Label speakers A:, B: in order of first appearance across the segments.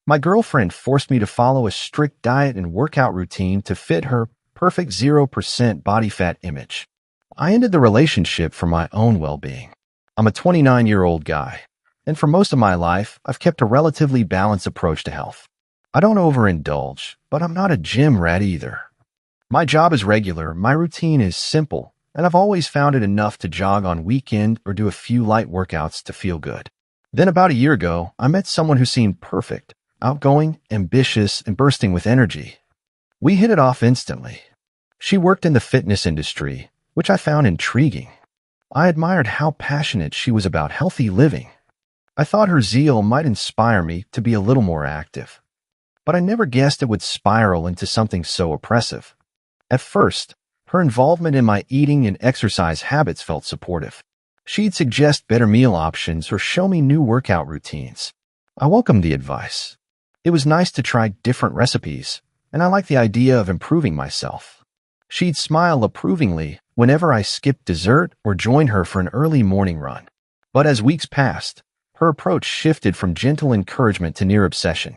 A: My girlfriend forced me to follow a strict diet and workout routine to fit her perfect 0% body fat image. I ended the relationship for my own well-being. I'm a 29-year-old guy, and for most of my life, I've kept a relatively balanced approach to health. I don't overindulge, but I'm not a gym rat either. My job is regular, my routine is simple, and I've always found it enough to jog on weekend or do a few light workouts to feel good. Then about a year ago, I met someone who seemed perfect, outgoing, ambitious, and bursting with energy. We hit it off instantly. She worked in the fitness industry, which I found intriguing. I admired how passionate she was about healthy living. I thought her zeal might inspire me to be a little more active. But I never guessed it would spiral into something so oppressive. At first, her involvement in my eating and exercise habits felt supportive. She'd suggest better meal options or show me new workout routines. I welcomed the advice. It was nice to try different recipes, and I liked the idea of improving myself. She'd smile approvingly whenever I skipped dessert or joined her for an early morning run. But as weeks passed, her approach shifted from gentle encouragement to near obsession.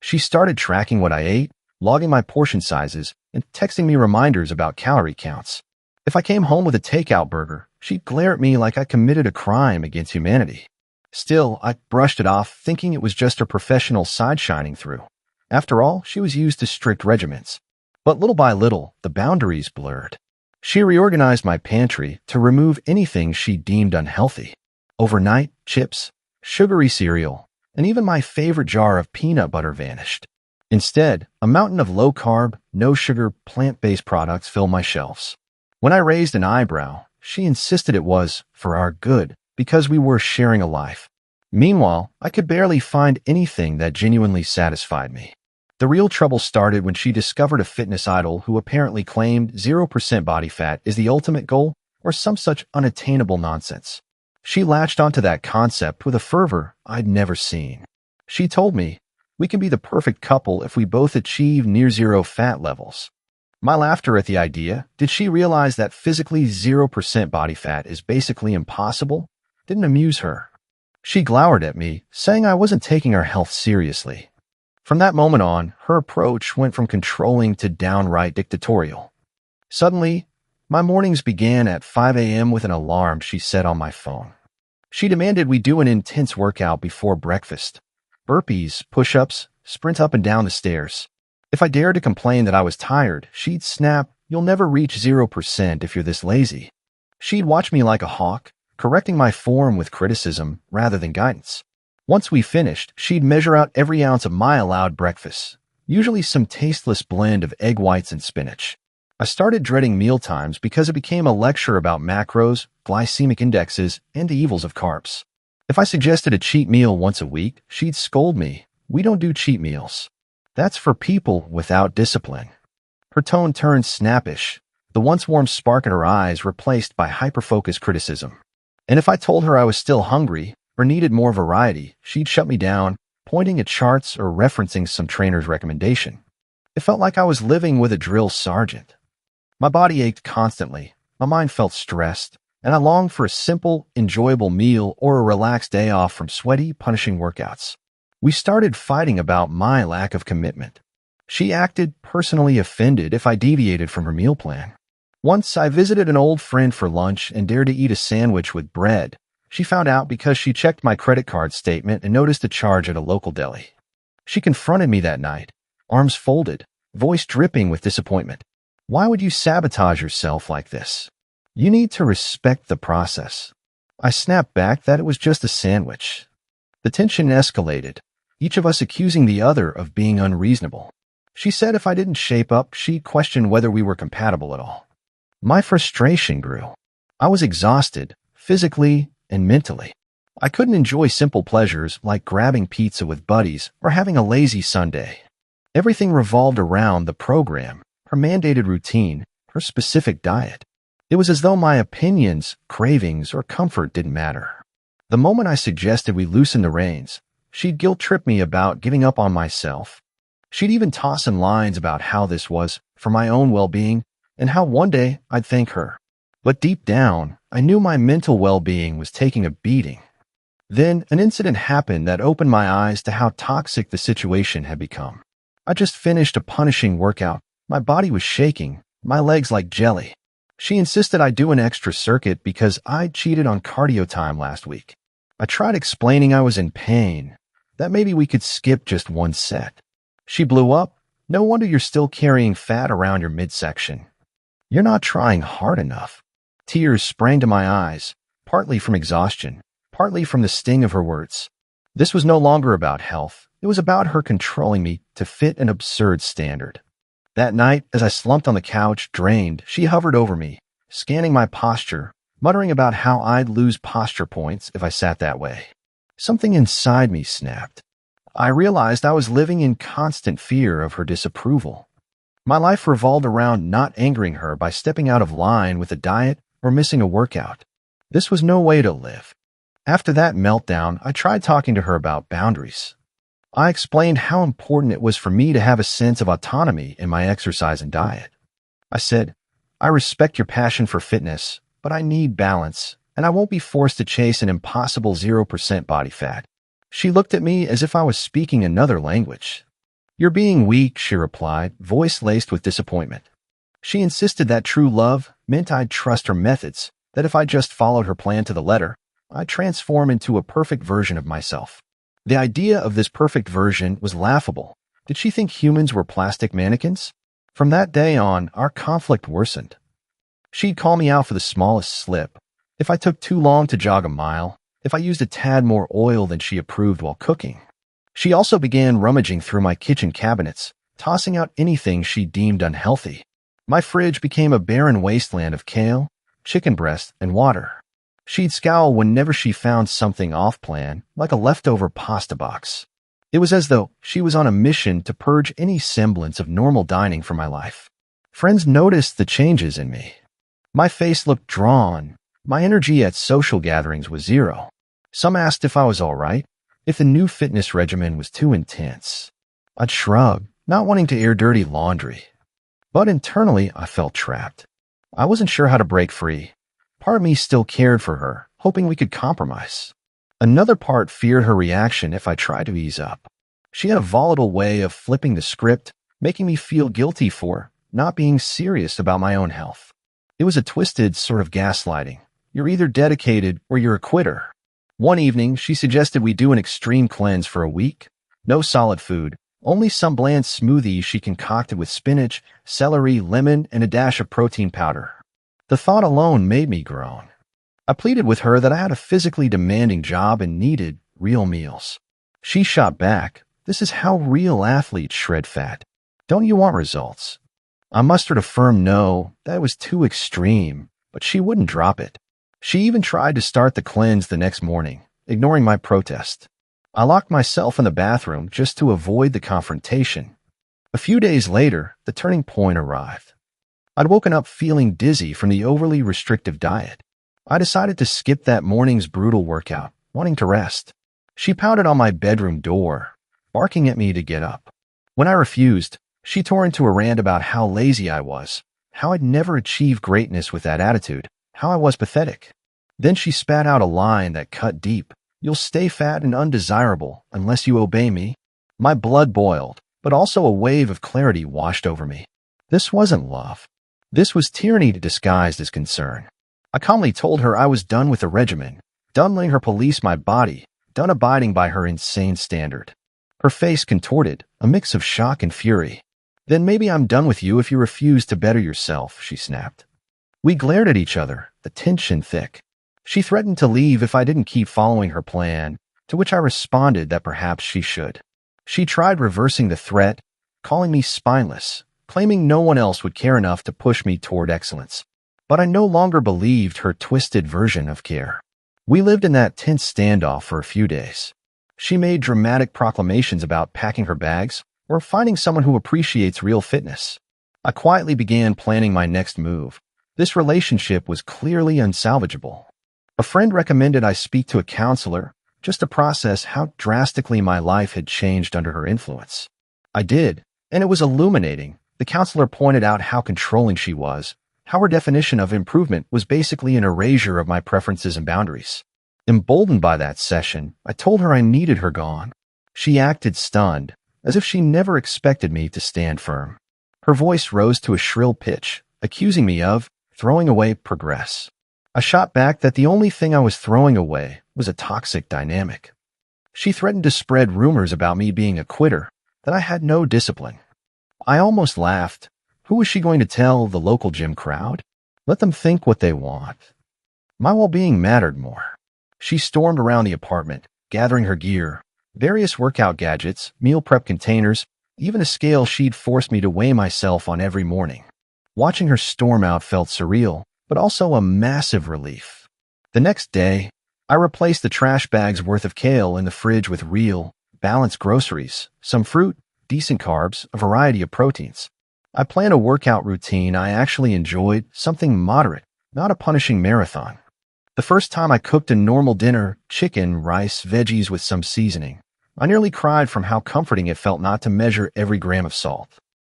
A: She started tracking what I ate, logging my portion sizes, and texting me reminders about calorie counts. If I came home with a takeout burger, she'd glare at me like I committed a crime against humanity. Still, I brushed it off, thinking it was just her professional side shining through. After all, she was used to strict regimens. But little by little, the boundaries blurred. She reorganized my pantry to remove anything she deemed unhealthy. Overnight, chips, sugary cereal, and even my favorite jar of peanut butter vanished. Instead, a mountain of low-carb, no-sugar, plant-based products filled my shelves. When I raised an eyebrow, she insisted it was for our good, because we were sharing a life. Meanwhile, I could barely find anything that genuinely satisfied me. The real trouble started when she discovered a fitness idol who apparently claimed 0% body fat is the ultimate goal, or some such unattainable nonsense. She latched onto that concept with a fervor I'd never seen. She told me, "We can be the perfect couple if we both achieve near-zero fat levels." My laughter at the idea, did she realize that physically 0% body fat is basically impossible, didn't amuse her. She glowered at me, saying I wasn't taking our health seriously. From that moment on, her approach went from controlling to downright dictatorial. Suddenly, my mornings began at 5 a.m. with an alarm she set on my phone. She demanded we do an intense workout before breakfast. Burpees, push-ups, sprint up and down the stairs. If I dared to complain that I was tired, she'd snap, "You'll never reach 0% if you're this lazy." She'd watch me like a hawk, correcting my form with criticism rather than guidance. Once we finished, she'd measure out every ounce of my allowed breakfast, usually some tasteless blend of egg whites and spinach. I started dreading mealtimes because it became a lecture about macros, glycemic indexes, and the evils of carbs. If I suggested a cheat meal once a week, she'd scold me. "We don't do cheat meals. That's for people without discipline." Her tone turned snappish, the once warm spark in her eyes replaced by hyper-focused criticism. And if I told her I was still hungry or needed more variety, she'd shut me down, pointing at charts or referencing some trainer's recommendation. It felt like I was living with a drill sergeant. My body ached constantly, my mind felt stressed, and I longed for a simple, enjoyable meal or a relaxed day off from sweaty, punishing workouts. We started fighting about my lack of commitment. She acted personally offended if I deviated from her meal plan. Once I visited an old friend for lunch and dared to eat a sandwich with bread. She found out because she checked my credit card statement and noticed a charge at a local deli. She confronted me that night, arms folded, voice dripping with disappointment. "Why would you sabotage yourself like this? You need to respect the process." I snapped back that it was just a sandwich. The tension escalated, each of us accusing the other of being unreasonable. She said if I didn't shape up, she'd question whether we were compatible at all. My frustration grew. I was exhausted, physically and mentally. I couldn't enjoy simple pleasures like grabbing pizza with buddies or having a lazy Sunday. Everything revolved around the program, her mandated routine, her specific diet. It was as though my opinions, cravings, or comfort didn't matter. The moment I suggested we loosen the reins, she'd guilt-trip me about giving up on myself. She'd even toss in lines about how this was for my own well-being and how one day I'd thank her. But deep down, I knew my mental well-being was taking a beating. Then an incident happened that opened my eyes to how toxic the situation had become. I just finished a punishing workout. My body was shaking, my legs like jelly. She insisted I do an extra circuit because I'd cheated on cardio time last week. I tried explaining I was in pain, that maybe we could skip just one set. She blew up. No wonder you're still carrying fat around your midsection. You're not trying hard enough. Tears sprang to my eyes, partly from exhaustion, partly from the sting of her words. This was no longer about health. It was about her controlling me to fit an absurd standard. That night, as I slumped on the couch, drained, she hovered over me, scanning my posture, muttering about how I'd lose posture points if I sat that way. Something inside me snapped. I realized I was living in constant fear of her disapproval. My life revolved around not angering her by stepping out of line with a diet or missing a workout. This was no way to live. After that meltdown, I tried talking to her about boundaries. I explained how important it was for me to have a sense of autonomy in my exercise and diet. I said, I respect your passion for fitness, but I need balance, and I won't be forced to chase an impossible 0% body fat. She looked at me as if I was speaking another language. You're being weak, she replied, voice laced with disappointment. She insisted that true love meant I'd trust her methods, that if I just followed her plan to the letter, I'd transform into a perfect version of myself. The idea of this perfect version was laughable. Did she think humans were plastic mannequins? From that day on, our conflict worsened. She'd call me out for the smallest slip. If I took too long to jog a mile, if I used a tad more oil than she approved while cooking. She also began rummaging through my kitchen cabinets, tossing out anything she deemed unhealthy. My fridge became a barren wasteland of kale, chicken breast, and water. She'd scowl whenever she found something off-plan, like a leftover pasta box. It was as though she was on a mission to purge any semblance of normal dining from my life. Friends noticed the changes in me. My face looked drawn. My energy at social gatherings was zero. Some asked if I was all right, if the new fitness regimen was too intense. I'd shrug, not wanting to air dirty laundry. But internally, I felt trapped. I wasn't sure how to break free. Part of me still cared for her, hoping we could compromise. Another part feared her reaction if I tried to ease up. She had a volatile way of flipping the script, making me feel guilty for not being serious about my own health. It was a twisted sort of gaslighting. You're either dedicated or you're a quitter. One evening, she suggested we do an extreme cleanse for a week. No solid food, only some bland smoothie she concocted with spinach, celery, lemon, and a dash of protein powder. The thought alone made me groan. I pleaded with her that I had a physically demanding job and needed real meals. She shot back, this is how real athletes shred fat. Don't you want results? I mustered a firm no, that was too extreme, but she wouldn't drop it. She even tried to start the cleanse the next morning, ignoring my protest. I locked myself in the bathroom just to avoid the confrontation. A few days later, the turning point arrived. I'd woken up feeling dizzy from the overly restrictive diet. I decided to skip that morning's brutal workout, wanting to rest. She pounded on my bedroom door, barking at me to get up. When I refused, she tore into a rant about how lazy I was, how I'd never achieved greatness with that attitude, how I was pathetic. Then she spat out a line that cut deep. You'll stay fat and undesirable unless you obey me. My blood boiled, but also a wave of clarity washed over me. This wasn't love. This was tyranny disguised as concern. I calmly told her I was done with the regimen, done letting her police my body, done abiding by her insane standard. Her face contorted, a mix of shock and fury. Then maybe I'm done with you if you refuse to better yourself, she snapped. We glared at each other, the tension thick. She threatened to leave if I didn't keep following her plan, to which I responded that perhaps she should. She tried reversing the threat, calling me spineless, claiming no one else would care enough to push me toward excellence. But I no longer believed her twisted version of care. We lived in that tense standoff for a few days. She made dramatic proclamations about packing her bags or finding someone who appreciates real fitness. I quietly began planning my next move. This relationship was clearly unsalvageable. A friend recommended I speak to a counselor just to process how drastically my life had changed under her influence. I did, and it was illuminating. The counselor pointed out how controlling she was, how her definition of improvement was basically an erasure of my preferences and boundaries. Emboldened by that session, I told her I needed her gone. She acted stunned, as if she never expected me to stand firm. Her voice rose to a shrill pitch, accusing me of throwing away progress. I shot back that the only thing I was throwing away was a toxic dynamic. She threatened to spread rumors about me being a quitter, that I had no discipline. I almost laughed. Who was she going to tell? The local gym crowd? Let them think what they want. My well-being mattered more. She stormed around the apartment, gathering her gear, various workout gadgets, meal prep containers, even a scale she'd forced me to weigh myself on every morning. Watching her storm out felt surreal, but also a massive relief. The next day, I replaced the trash bag's worth of kale in the fridge with real, balanced groceries, some fruit, decent carbs, a variety of proteins. I planned a workout routine I actually enjoyed, something moderate, not a punishing marathon. The first time I cooked a normal dinner, chicken, rice, veggies with some seasoning, I nearly cried from how comforting it felt not to measure every gram of salt.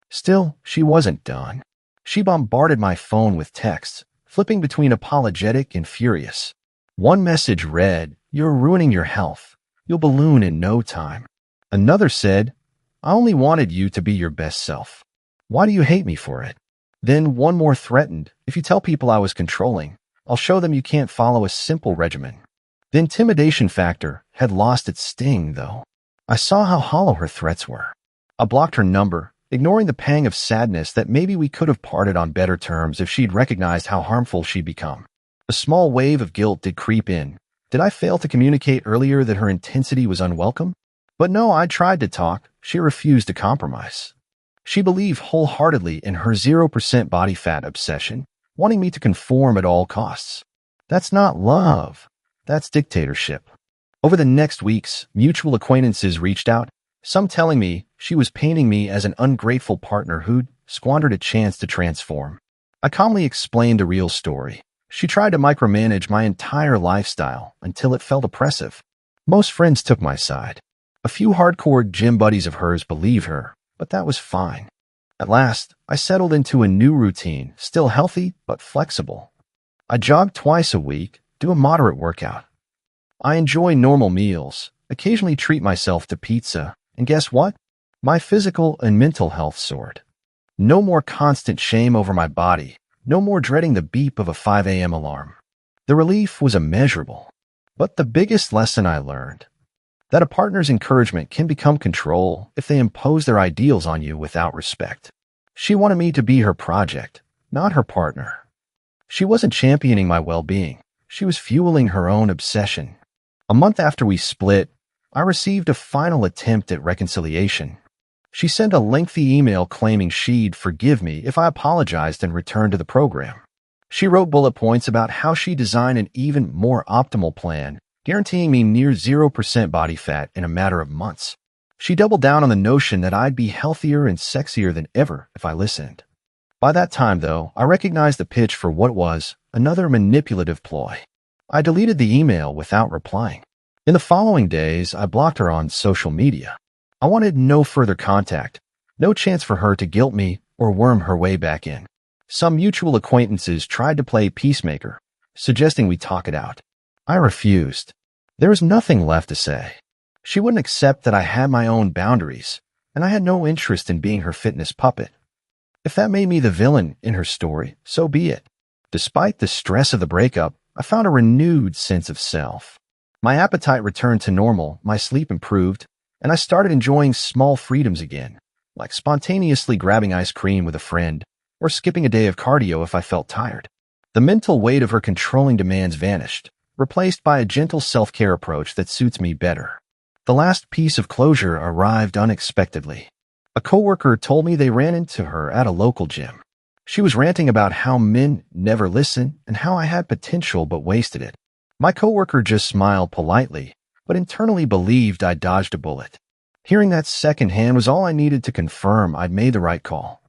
A: Still, she wasn't done. She bombarded my phone with texts, flipping between apologetic and furious. One message read, "You're ruining your health. You'll balloon in no time." Another said, "I only wanted you to be your best self. Why do you hate me for it?" Then one more threatened, "If you tell people I was controlling, I'll show them you can't follow a simple regimen." The intimidation factor had lost its sting, though. I saw how hollow her threats were. I blocked her number, ignoring the pang of sadness that maybe we could have parted on better terms if she'd recognized how harmful she'd become. A small wave of guilt did creep in. Did I fail to communicate earlier that her intensity was unwelcome? But no, I tried to talk. She refused to compromise. She believed wholeheartedly in her 0% body fat obsession, wanting me to conform at all costs. That's not love. That's dictatorship. Over the next weeks, mutual acquaintances reached out, some telling me she was painting me as an ungrateful partner who'd squandered a chance to transform. I calmly explained the real story. She tried to micromanage my entire lifestyle until it felt oppressive. Most friends took my side. A few hardcore gym buddies of hers believed her, but that was fine. At last, I settled into a new routine, still healthy but flexible. I jog twice a week, do a moderate workout. I enjoy normal meals, occasionally treat myself to pizza, and guess what? My physical and mental health soared. No more constant shame over my body, no more dreading the beep of a 5 a.m. alarm. The relief was immeasurable. But the biggest lesson I learned, that a partner's encouragement can become control if they impose their ideals on you without respect. She wanted me to be her project, not her partner. She wasn't championing my well-being. She was fueling her own obsession. A month after we split, I received a final attempt at reconciliation. She sent a lengthy email claiming she'd forgive me if I apologized and returned to the program. She wrote bullet points about how she designed an even more optimal plan, guaranteeing me near 0% body fat in a matter of months. She doubled down on the notion that I'd be healthier and sexier than ever if I listened. By that time, though, I recognized the pitch for what was another manipulative ploy. I deleted the email without replying. In the following days, I blocked her on social media. I wanted no further contact, no chance for her to guilt me or worm her way back in. Some mutual acquaintances tried to play peacemaker, suggesting we talk it out. I refused. There was nothing left to say. She wouldn't accept that I had my own boundaries, and I had no interest in being her fitness puppet. If that made me the villain in her story, so be it. Despite the stress of the breakup, I found a renewed sense of self. My appetite returned to normal, my sleep improved, and I started enjoying small freedoms again, like spontaneously grabbing ice cream with a friend or skipping a day of cardio if I felt tired. The mental weight of her controlling demands vanished, replaced by a gentle self-care approach that suits me better. The last piece of closure arrived unexpectedly. A coworker told me they ran into her at a local gym. She was ranting about how men never listen and how I had potential but wasted it. My coworker just smiled politely, but internally believed I dodged a bullet. Hearing that secondhand was all I needed to confirm I'd made the right call.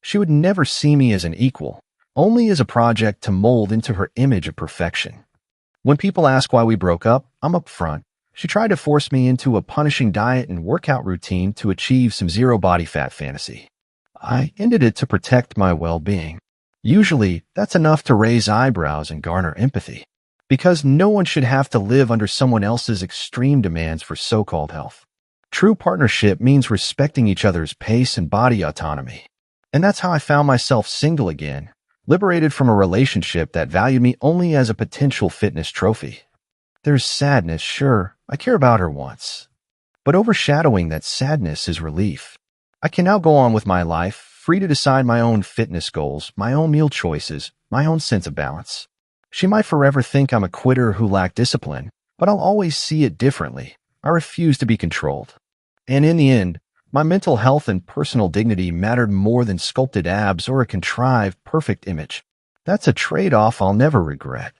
A: She would never see me as an equal, only as a project to mold into her image of perfection. When people ask why we broke up, I'm upfront. She tried to force me into a punishing diet and workout routine to achieve some zero body fat fantasy. I ended it to protect my well-being. Usually, that's enough to raise eyebrows and garner empathy. because no one should have to live under someone else's extreme demands for so-called health. True partnership means respecting each other's pace and body autonomy. And that's how I found myself single again, liberated from a relationship that valued me only as a potential fitness trophy. There's sadness, sure, I care about her once. But overshadowing that sadness is relief. I can now go on with my life, free to decide my own fitness goals, my own meal choices, my own sense of balance. She might forever think I'm a quitter who lacked discipline, but I'll always see it differently. I refuse to be controlled. And in the end, my mental health and personal dignity mattered more than sculpted abs or a contrived, perfect image. That's a trade-off I'll never regret.